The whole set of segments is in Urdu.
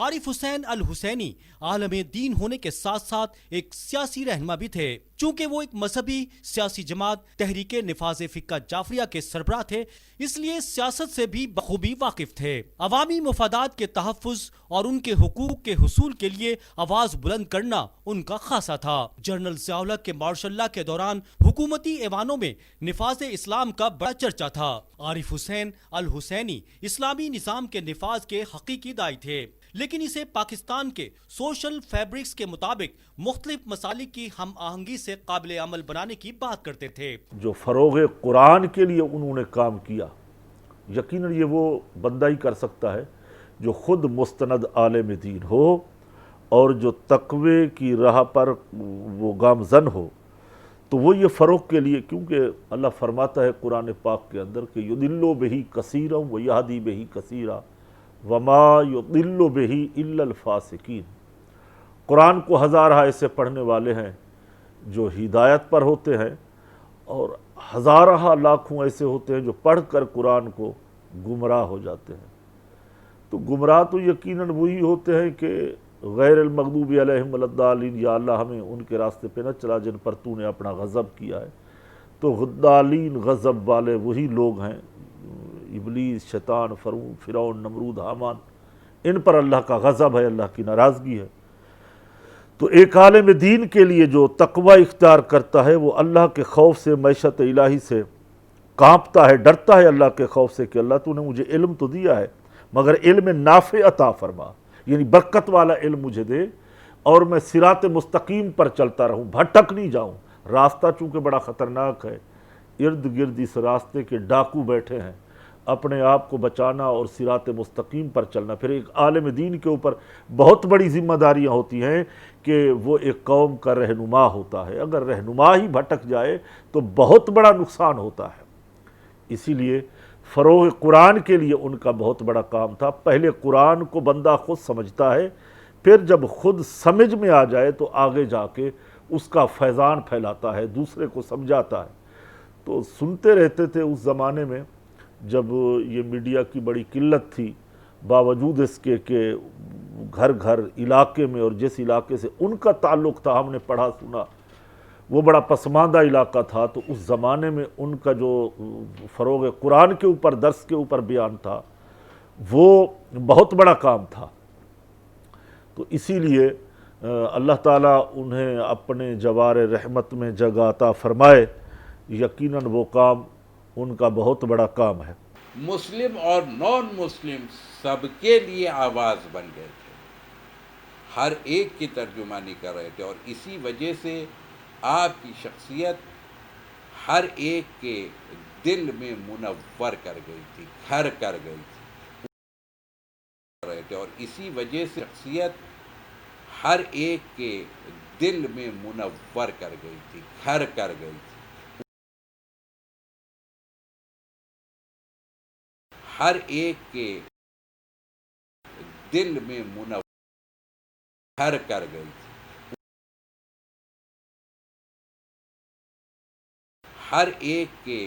عارف حسین الحسینی عالم دین ہونے کے ساتھ ساتھ ایک سیاسی رہنما بھی تھے۔ چونکہ وہ ایک مذہبی سیاسی جماعت تحریک نفاذ فقہ جعفریہ کے سربراہ تھے، اس لیے سیاست سے بھی بخوبی واقف تھے۔ عوامی مفادات کے تحفظ اور ان کے حقوق کے حصول کے لیے آواز بلند کرنا ان کا خاصہ تھا۔ جنرل ضیاء الحق کے مارشل لا کے دوران حکومتی ایوانوں میں نفاذ اسلام کا بڑا چرچا تھا۔ عارف حسین الحسینی اسلامی نظام کے نفاذ کے حقیقی داعی تھے، لیکن اسے پاکستان کے سوشل فیبرکس کے مطابق مختلف مسالک کی ہم آہنگی سے قابل عمل بنانے کی بات کرتے تھے۔ جو فروغ قرآن کے لیے انہوں نے کام کیا، یقیناً یہ وہ بندہ ہی کر سکتا ہے جو خود مستند عالم دین ہو اور جو تقوی کی راہ پر وہ گامزن ہو، تو وہ یہ فروغ کے لیے، کیونکہ اللہ فرماتا ہے قرآن پاک کے اندر کہ یضل بہ کثیرا ویہدی بہ کثیرا وما یضل بہ الا الفاسقین۔ قرآن کو ہزارہ ایسے پڑھنے والے ہیں جو ہدایت پر ہوتے ہیں، اور ہزارہ لاکھوں ایسے ہوتے ہیں جو پڑھ کر قرآن کو گمراہ ہو جاتے ہیں۔ تو گمراہ تو یقیناً وہی ہوتے ہیں کہ غیر المغضوب علیہم ولا الضالین، یا اللہ ہمیں ان کے راستے پہ نہ چلا جن پر تو نے اپنا غضب کیا ہے۔ تو غدالین، غضب والے وہی لوگ ہیں، ابلیس، شیطان، فرعون، نمرود، حامان، ان پر اللہ کا غضب ہے، اللہ کی ناراضگی ہے۔ تو ایک عالم دین کے لیے جو تقوی اختیار کرتا ہے، وہ اللہ کے خوف سے، معیشت الہی سے کانپتا ہے، ڈرتا ہے اللہ کے خوف سے کہ اللہ تو نے مجھے علم تو دیا ہے، مگر علم نافع عطا فرما، یعنی برکت والا علم مجھے دے، اور میں صراط مستقیم پر چلتا رہوں، بھٹک نہیں جاؤں۔ راستہ چونکہ بڑا خطرناک ہے، ارد گرد اس راستے کے ڈاکو بیٹھے ہیں، اپنے آپ کو بچانا اور صراط مستقیم پر چلنا۔ پھر ایک عالم دین کے اوپر بہت بڑی ذمہ داریاں ہوتی ہیں کہ وہ ایک قوم کا رہنما ہوتا ہے، اگر رہنما ہی بھٹک جائے تو بہت بڑا نقصان ہوتا ہے۔ اسی لیے فروغ قرآن کے لیے ان کا بہت بڑا کام تھا۔ پہلے قرآن کو بندہ خود سمجھتا ہے، پھر جب خود سمجھ میں آ جائے تو آگے جا کے اس کا فیضان پھیلاتا ہے، دوسرے کو سمجھاتا ہے۔ تو سنتے رہتے تھے اس زمانے میں جب یہ میڈیا کی بڑی قلت تھی، باوجود اس کے کہ گھر گھر علاقے میں، اور جس علاقے سے ان کا تعلق تھا، ہم نے پڑھا سنا، وہ بڑا پسماندہ علاقہ تھا، تو اس زمانے میں ان کا جو فروغ قرآن کے اوپر، درس کے اوپر بیان تھا، وہ بہت بڑا کام تھا۔ تو اسی لیے اللہ تعالیٰ انہیں اپنے جوار رحمت میں جگہ عطا فرمائے۔ یقیناً وہ کام ان کا بہت بڑا کام ہے۔ مسلم اور نان مسلم سب کے لیے آواز بن گئے تھے، ہر ایک کی ترجمانی کر رہے تھے، اور اسی وجہ سے آپ کی شخصیت ہر ایک کے دل میں منور کر گئی تھی، گھر کر گئی تھی، اور اسی وجہ سے شخصیت ہر ایک کے دل میں منور کر گئی تھی، گھر کر گئی تھی، ہر ایک کے دل میں منور گھر کر گئی تھی، ہر ایک کے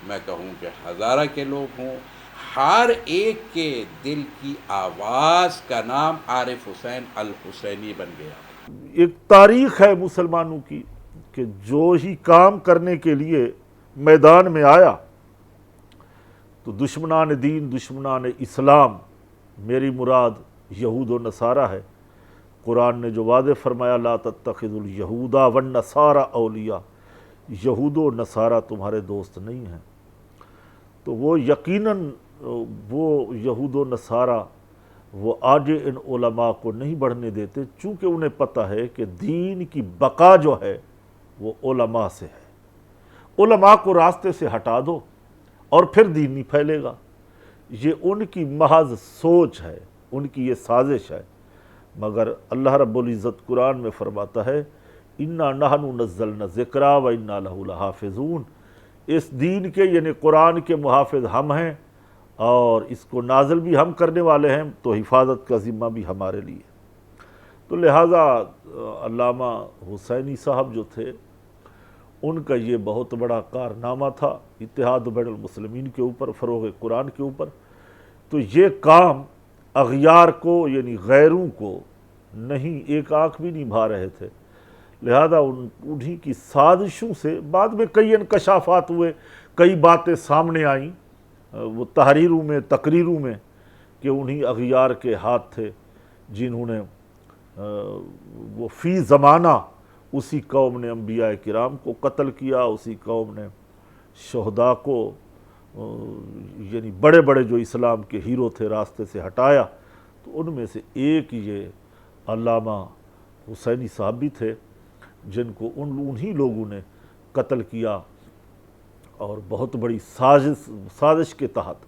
میں کہوں کہ ہزارہ کے لوگ ہوں، ہر ایک کے دل کی آواز کا نام عارف حسین الحسینی بن گیا۔ ایک تاریخ ہے مسلمانوں کی کہ جو ہی کام کرنے کے لیے میدان میں آیا تو دشمنان دین، دشمنان اسلام، میری مراد یہود و نصارہ ہے۔ قرآن نے جو واضح فرمایا لا تتخذوا الیہود والنصارى اولیاء، یہود و نصارہ تمہارے دوست نہیں ہیں، تو وہ یقیناً وہ یہود و نصارہ وہ آگے ان علماء کو نہیں بڑھنے دیتے، چونکہ انہیں پتہ ہے کہ دین کی بقا جو ہے وہ علماء سے ہے۔ علماء کو راستے سے ہٹا دو اور پھر دین نہیں پھیلے گا۔ یہ ان کی محض سوچ ہے، ان کی یہ سازش ہے، مگر اللہ رب العزت قرآن میں فرماتا ہے اِنَّا نَحْنُ نَزَّلْنَا الذِّكْرَ وَإِنَّا لَهُ لَحَافِظُونَ، اس دین کے یعنی قرآن کے محافظ ہم ہیں اور اس کو نازل بھی ہم کرنے والے ہیں، تو حفاظت کا ذمہ بھی ہمارے لیے۔ تو لہٰذا علامہ حسینی صاحب جو تھے ان کا یہ بہت بڑا کارنامہ تھا اتحاد بین المسلمین کے اوپر، فروغ قرآن کے اوپر۔ تو یہ کام اغیار کو یعنی غیروں کو نہیں، ایک آنکھ بھی نہیں بھا رہے تھے، لہذا انہی کی سازشوں سے بعد میں کئی انکشافات ہوئے، کئی باتیں سامنے آئیں وہ تحریروں میں، تقریروں میں، کہ انہی اغیار کے ہاتھ تھے جنہوں نے وہ فی زمانہ اسی قوم نے انبیاء کرام کو قتل کیا، اسی قوم نے شہداء کو یعنی بڑے بڑے جو اسلام کے ہیرو تھے راستے سے ہٹایا۔ تو ان میں سے ایک یہ علامہ حسینی صاحب بھی تھے جن کو انہی لوگوں نے قتل کیا، اور بہت بڑی سازش کے تحت۔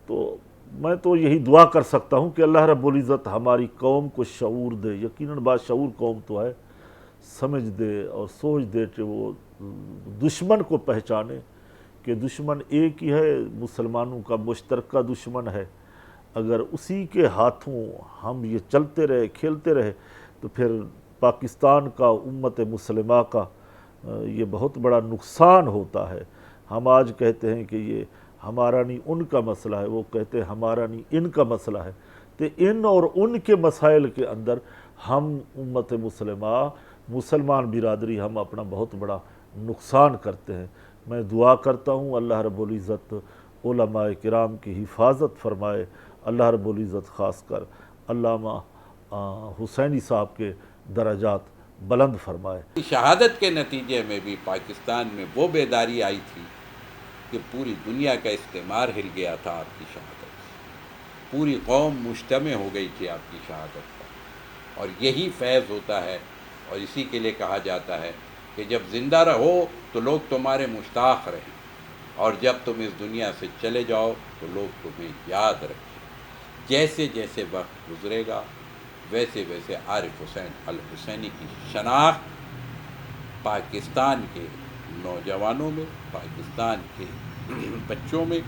تو میں تو یہی دعا کر سکتا ہوں کہ اللہ رب العزت ہماری قوم کو شعور دے، یقیناً باشعور قوم تو ہے، سمجھ دے اور سوچ دے کہ وہ دشمن کو پہچانے کہ دشمن ایک ہی ہے، مسلمانوں کا مشترکہ دشمن ہے۔ اگر اسی کے ہاتھوں ہم یہ چلتے رہے، کھیلتے رہے، تو پھر پاکستان کا، امت مسلمہ کا یہ بہت بڑا نقصان ہوتا ہے۔ ہم آج کہتے ہیں کہ یہ ہمارا نہیں ان کا مسئلہ ہے، وہ کہتے ہیں ہمارا نہیں ان کا مسئلہ ہے، تو ان اور ان کے مسائل کے اندر ہم امت مسلمہ، مسلمان برادری، ہم اپنا بہت بڑا نقصان کرتے ہیں۔ میں دعا کرتا ہوں اللہ رب العزت علماء کرام کی حفاظت فرمائے، اللہ رب العزت خاص کر علامہ حسینی صاحب کے درجات بلند فرمائے۔ شہادت کے نتیجے میں بھی پاکستان میں وہ بیداری آئی تھی کہ پوری دنیا کا استعمار ہل گیا تھا آپ کی شہادت سے، پوری قوم مجتمع ہو گئی تھی آپ کی شہادت پر، اور یہی فیض ہوتا ہے، اور اسی کے لیے کہا جاتا ہے کہ جب زندہ رہو تو لوگ تمہارے مشتاق رہیں، اور جب تم اس دنیا سے چلے جاؤ تو لوگ تمہیں یاد رکھیں۔ جیسے جیسے وقت گزرے گا ویسے ویسے عارف حسین الحسینی کی شناخت پاکستان کے نوجوانوں میں، پاکستان کے بچوں میں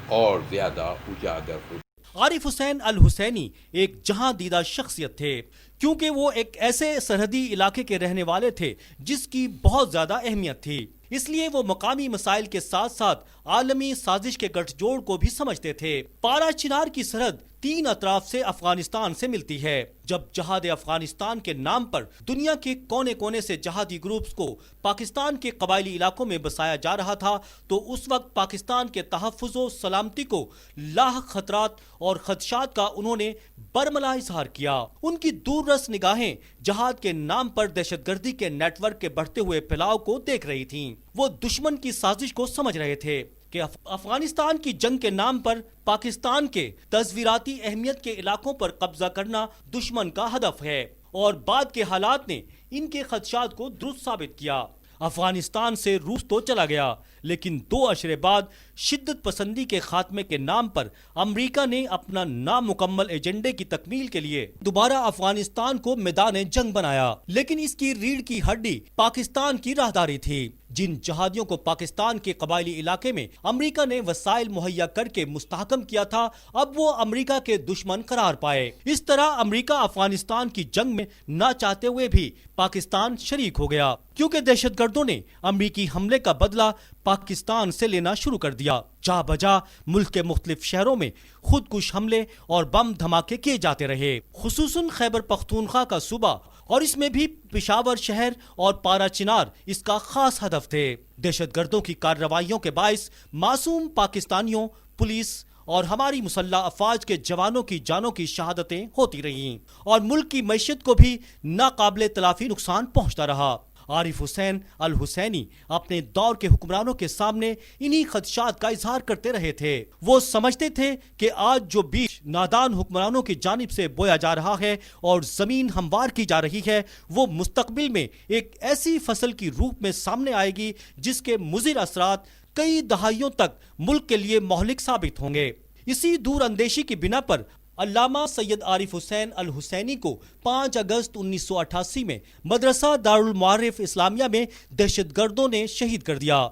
اور زیادہ اجاگر ہو۔ عارف حسین الحسینی ایک جہاں دیدہ شخصیت تھے، کیونکہ وہ ایک ایسے سرحدی علاقے کے رہنے والے تھے جس کی بہت زیادہ اہمیت تھی، اس لیے وہ مقامی مسائل کے ساتھ ساتھ عالمی سازش کے گٹھ جوڑ کو بھی سمجھتے تھے۔ پارا چنار کی سرحد 3 اطراف سے افغانستان سے ملتی ہے۔ جب جہاد افغانستان کے نام پر دنیا کے کونے کونے سے جہادی گروپس کو پاکستان کے قبائلی علاقوں میں بسایا جا رہا تھا، تو اس وقت پاکستان کے تحفظ و سلامتی کو لاحق خطرات اور خدشات کا انہوں نے برملا اظہار کیا۔ ان کی دور رس نگاہیں جہاد کے نام پر دہشت گردی کے نیٹ ورک کے بڑھتے ہوئے پھیلاؤ کو دیکھ رہی تھیں۔ وہ دشمن کی سازش کو سمجھ رہے تھے کہ افغانستان کی جنگ کے نام پر پاکستان کے تصویراتی اہمیت کے علاقوں پر قبضہ کرنا دشمن کا ہدف ہے، اور بعد کے حالات نے ان کے خدشات کو درست ثابت کیا۔ افغانستان سے روس تو چلا گیا، لیکن 2 عشرے بعد شدت پسندی کے خاتمے کے نام پر امریکہ نے اپنا نامکمل ایجنڈے کی تکمیل کے لیے دوبارہ افغانستان کو میدان جنگ بنایا، لیکن اس کی ریڑھ کی ہڈی پاکستان کی راہداری تھی۔ جن جہادیوں کو پاکستان کے قبائلی علاقے میں امریکہ نے وسائل مہیا کر کے مستحکم کیا تھا، اب وہ امریکہ کے دشمن قرار پائے۔ اس طرح امریکہ افغانستان کی جنگ میں نہ چاہتے ہوئے بھی پاکستان شریک ہو گیا، کیونکہ دہشت گردوں نے امریکی حملے کا بدلہ پاکستان سے لینا شروع کر دیا۔ جا بجا ملک کے مختلف شہروں میں خودکش حملے اور بم دھماکے کیے جاتے رہے، خصوصاً خیبر پختونخوا کا صوبہ، اور اس میں بھی پشاور شہر اور پارا چنار اس کا خاص ہدف تھے۔ دہشت گردوں کی کارروائیوں کے باعث معصوم پاکستانیوں، پولیس اور ہماری مسلح افواج کے جوانوں کی جانوں کی شہادتیں ہوتی رہیں اور ملک کی معیشت کو بھی ناقابل تلافی نقصان پہنچتا رہا۔ عارف حسین الحسینی اپنے دور کے حکمرانوں کے سامنے انہی خدشات کا اظہار کرتے رہے تھے۔ وہ سمجھتے تھے کہ آج جو بیج نادان حکمرانوں کی جانب سے بویا جا رہا ہے اور زمین ہموار کی جا رہی ہے، وہ مستقبل میں ایک ایسی فصل کی روپ میں سامنے آئے گی جس کے مضر اثرات کئی دہائیوں تک ملک کے لیے مہلک ثابت ہوں گے۔ اسی دور اندیشی کی بنا پر علامہ سید عارف حسین الحسینی کو 5 اگست 1988 میں مدرسہ دارالمعارف اسلامیہ میں دہشت گردوں نے شہید کر دیا۔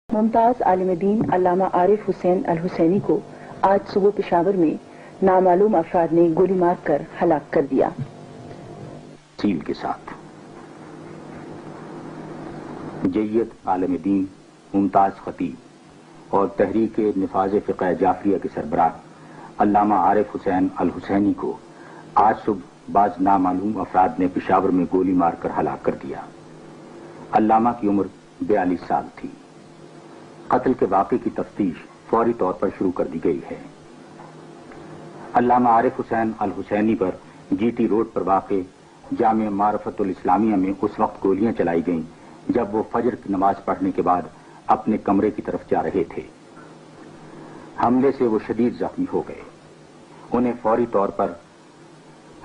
ممتاز عالم دین علامہ عارف حسین الحسینی کو آج صبح پشاور میں نامعلوم افراد نے گولی مار کر ہلاک کر دیا۔ تفصیل کے ساتھ جیت عالم دین، ممتاز خطیب اور تحریک نفاذ فقہ جعفریہ کے سربراہ علامہ عارف حسین الحسینی کو آج صبح بعض نامعلوم افراد نے پشاور میں گولی مار کر ہلاک کر دیا۔ علامہ کی عمر 42 سال تھی۔ قتل کے واقعے کی تفتیش فوری طور پر شروع کر دی گئی ہے۔ علامہ عارف حسین الحسینی پر جی ٹی روڈ پر واقع جامع معرفت الاسلامیہ میں اس وقت گولیاں چلائی گئیں جب وہ فجر کی نماز پڑھنے کے بعد اپنے کمرے کی طرف جا رہے تھے۔ حملے سے وہ شدید زخمی ہو گئے۔ انہیں فوری طور پر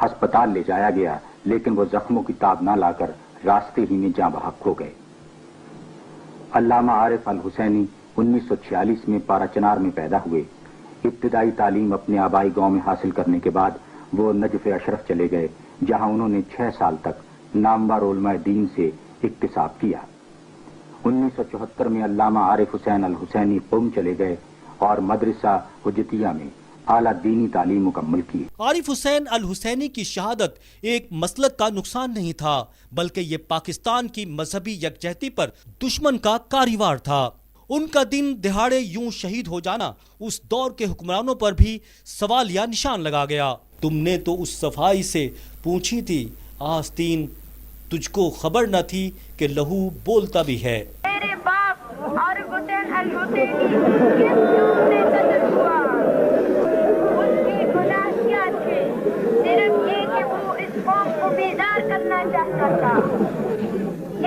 ہسپتال لے جایا گیا، لیکن وہ زخموں کی تاب نہ لا کر راستے ہی میں جاں بحق ہو گئے۔ علامہ عارف الحسینی 1946 میں پارا چنار میں پیدا ہوئے۔ ابتدائی تعلیم اپنے آبائی گاؤں میں حاصل کرنے کے بعد وہ نجف اشرف چلے گئے، جہاں انہوں نے 6 سال تک نامور علماء دین سے اکتساب کیا۔ 1974 میں علامہ عارف حسین الحسینی قم چلے گئے اور مدرسہ حجتیہ میں اعلیٰ دینی تعلیم مکمل کی۔ عارف حسین الحسینی کی شہادت ایک مسلک کا نقصان نہیں تھا، بلکہ یہ پاکستان کی مذہبی یکجہتی پر دشمن کا کاریوار تھا۔ ان کا دن دہاڑے یوں شہید ہو جانا اس دور کے حکمرانوں پر بھی سوالیہ نشان لگا گیا۔ تم نے تو اس صفائی سے پوچھی تھی آستین، تجھ کو خبر نہ تھی کہ لہو بولتا بھی ہے۔ میرے باپ عارف حسین الحسینی کس جرم سے قتل ہوا؟ اس کے گناہ کیا تھے؟ صرف یہ کہ وہ اس قوم کو بیدار کرنا چاہتا تھا،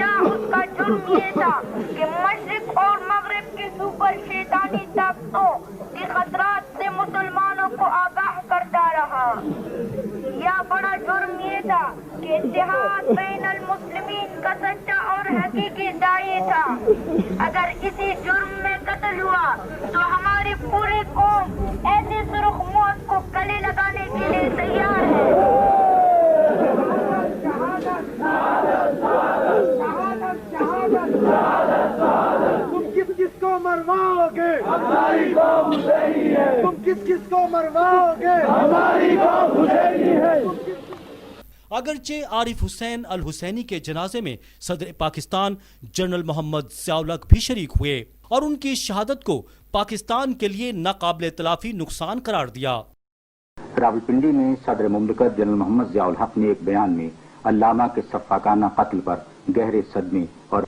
یا اس کا جرم یہ تھا کہ مشرق اور مغرب کے سپر شیطانی طاقتوں کے خطرات سے مسلمانوں کو آگاہ کرتا رہا، یا بڑا جرم یہ تھا کہ اتحاد بین المسلمین کا سچا اور حقیقی داعی تھا۔ اگر کسی جرم میں قتل ہوا تو ہماری پوری قوم ایسی سرخ موت کو گلے لگانے کے لیے تیار ہے۔ تم کس کو مرواؤ گے؟ ہماری قوم حسینی ہے۔ تم کس کو مرواؤ گے؟ ہماری قوم حسینی ہے۔ اگرچہ عارف حسین الحسینی کے جنازے میں صدر پاکستان جنرل محمد ضیاء الحق بھی شریک ہوئے اور ان کی شہادت کو پاکستان کے لیے ناقابل تلافی نقصان قرار دیا۔ راولپنڈی میں صدر مملکت جنرل محمد ضیاء الحق نے ایک بیان میں علامہ کے سفاکانہ قتل پر گہرے صدمے اور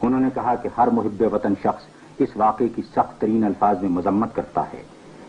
انہوں نے کہا کہ ہر محب وطن شخص اس واقعے کی سخت ترین الفاظ میں مذمت کرتا ہے۔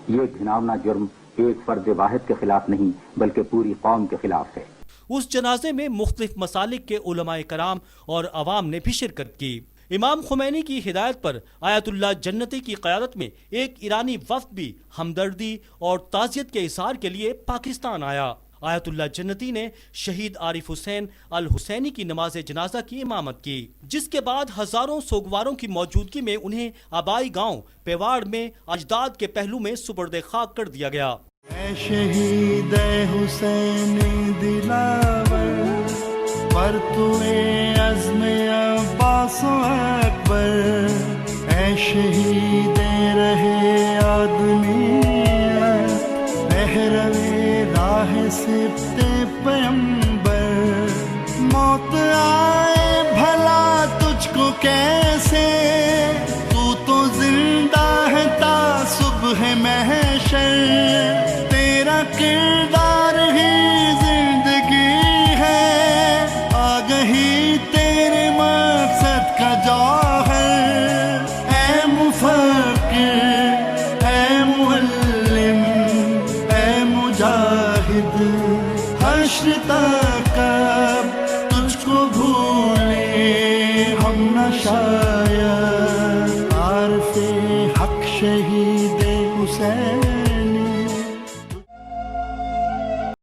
یہ گھناؤنا جرم ایک فرد واحد کے خلاف نہیں بلکہ پوری قوم کے خلاف ہے۔ اس جنازے میں مختلف مسالک کے علماء کرام اور عوام نے بھی شرکت کی۔ امام خمینی کی ہدایت پر آیت اللہ جنتی کی قیادت میں ایک ایرانی وفد بھی ہمدردی اور تعزیت کے اظہار کے لیے پاکستان آیا۔ آیت اللہ جنتی نے شہید عارف حسین الحسینی کی نماز جنازہ کی امامت کی، جس کے بعد ہزاروں سوگواروں کی موجودگی میں انہیں آبائی گاؤں پیواڑ میں اجداد کے پہلو میں سپرد خاک کر دیا گیا۔ اے شہید حسین دلاور، پر تو عزم عباس و اکبر، اے شہید رہے آدمیت، رہرو راہ سبت پیمبر، موت آئے بھلا تجھ کو کیسے، تو زندہ ہے تا صبح محشر، تیرا کردار ہی زندگی ہے، آگہی تیرے مقصد کا جوہر، اے مفکر، اے معلم، اے مجاہد، حشر تک اب تجھ کو بھولے ہم نہ شاید، عارف حق شہید حسین